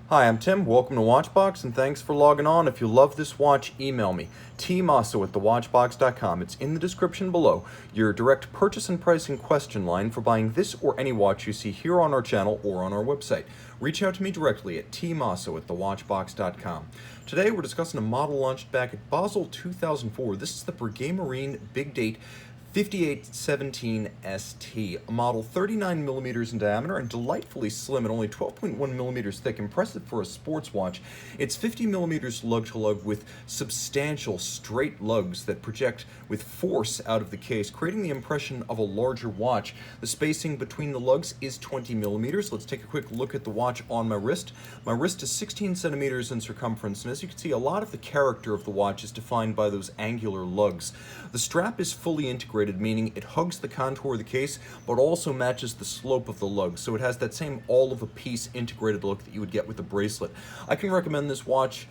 Hi, I'm Tim. Welcome to Watchbox, and thanks for logging on. If you love this watch, email me, tmosso at thewatchbox.com. It's in the description below, your direct purchase and pricing question line for buying this or any watch you see here on our channel or on our website. Reach out to me directly at tmosso at thewatchbox.com. Today we're discussing a model launched back at Basel 2004. This is the Breguet Marine Big Date 5817 ST, a model 39 millimeters in diameter and delightfully slim at only 12.1 millimeters thick. Impressive for a sports watch. It's 50 millimeters lug-to-lug with substantial straight lugs that project with force out of the case, creating the impression of a larger watch. The spacing between the lugs is 20 millimeters. Let's take a quick look at the watch on my wrist. My wrist is 16 centimeters in circumference, and as you can see, a lot of the character of the watch is defined by those angular lugs. The strap is fully integrated, meaning it hugs the contour of the case, but also matches the slope of the lug, so it has that same all-of-a-piece integrated look that you would get with a bracelet. I can recommend this watch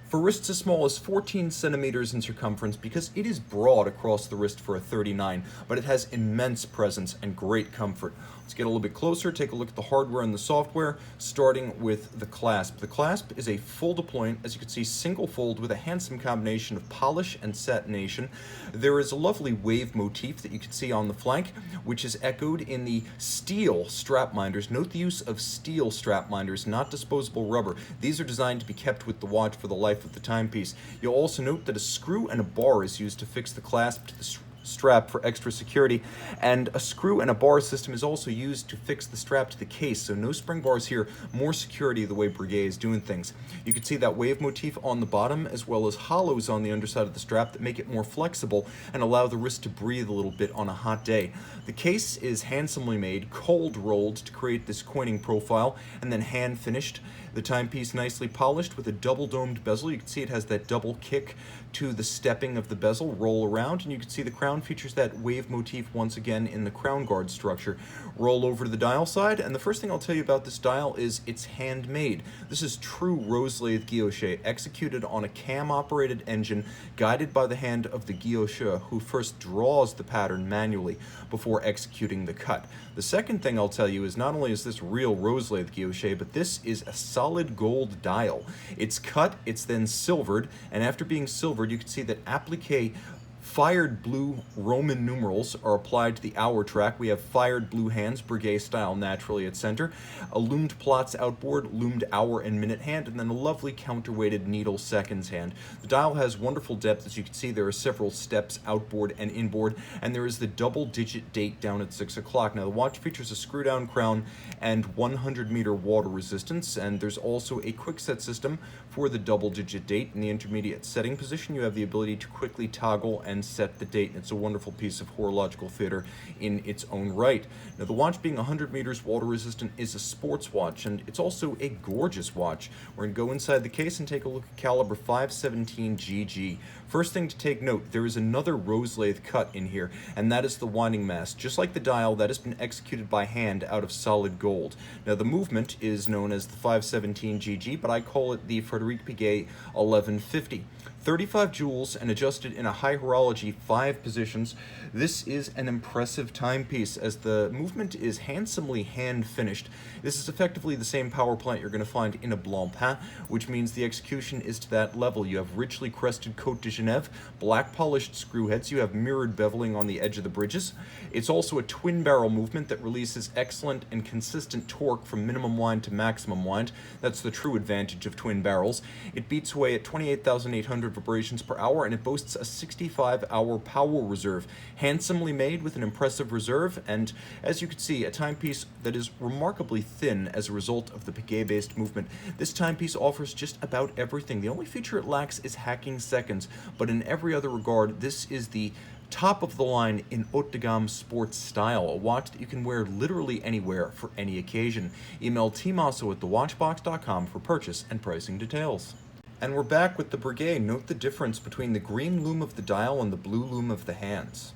for wrists as small as 14 centimeters in circumference because it is broad across the wrist for a 39, but it has immense presence and great comfort. Let's get a little bit closer, take a look at the hardware and the software, starting with the clasp. The clasp is a full deployment, as you can see, single fold with a handsome combination of polish and satination. There is a lovely wave motif that you can see on the flank, which is echoed in the steel strap minders. Note the use of steel strap minders, not disposable rubber. These are designed to be kept with the watch for the life of the timepiece. You'll also note that a screw and a bar is used to fix the clasp to the strap for extra security, and a screw and a bar system is also used to fix the strap to the case, so no spring bars here, more security the way Breguet is doing things. You can see that wave motif on the bottom as well as hollows on the underside of the strap that make it more flexible and allow the wrist to breathe a little bit on a hot day. The case is handsomely made, cold rolled to create this coining profile, and then hand finished. The timepiece nicely polished with a double domed bezel. You can see it has that double kick to the stepping of the bezel, roll around, and you can see the crown features that wave motif once again in the crown guard structure. Roll over to the dial side, and the first thing I'll tell you about this dial is it's handmade. This is true rose lathe guilloche, executed on a cam-operated engine, guided by the hand of the guillocheur, who first draws the pattern manually before executing the cut. The second thing I'll tell you is not only is this real rose lathe guilloche, but this is a solid gold dial. It's cut, it's then silvered, and after being silvered, you can see that applique fired blue Roman numerals are applied to the hour track. We have fired blue hands, Breguet style, naturally at center, a loomed plots outboard, loomed hour and minute hand, and then a lovely counterweighted needle seconds hand. The dial has wonderful depth. As you can see, there are several steps outboard and inboard, and there is the double-digit date down at 6 o'clock. Now, the watch features a screw-down crown and 100-meter water resistance, and there's also a quick-set system for the double-digit date. In the intermediate setting position, you have the ability to quickly toggle and set the date. It's a wonderful piece of horological theater in its own right. Now, the watch, being 100 meters water resistant, is a sports watch, and it's also a gorgeous watch. We're going to go inside the case and take a look at caliber 517 GG. First thing to take note, there is another rose lathe cut in here, and that is the winding mass. Just like the dial, that has been executed by hand out of solid gold. Now, the movement is known as the 517 GG, but I call it the Frederic Piguet 1150. 35 jewels and adjusted in a high horology 5 positions. This is an impressive timepiece as the movement is handsomely hand finished. This is effectively the same power plant you're going to find in a Blancpain, which means the execution is to that level. You have richly crested Côte de Genève, black polished screw heads. You have mirrored beveling on the edge of the bridges. It's also a twin barrel movement that releases excellent and consistent torque from minimum wind to maximum wind. That's the true advantage of twin barrels. It beats away at 28,800 vibrations per hour, and it boasts a 65-hour power reserve, handsomely made with an impressive reserve, and as you can see, a timepiece that is remarkably thin as a result of the Piguet-based movement. This timepiece offers just about everything. The only feature it lacks is hacking seconds, but in every other regard, this is the top of the line in haute de gamme sports style, a watch that you can wear literally anywhere for any occasion. Email tmosso at thewatchbox.com for purchase and pricing details. And we're back with the Breguet. Note the difference between the green loom of the dial and the blue loom of the hands.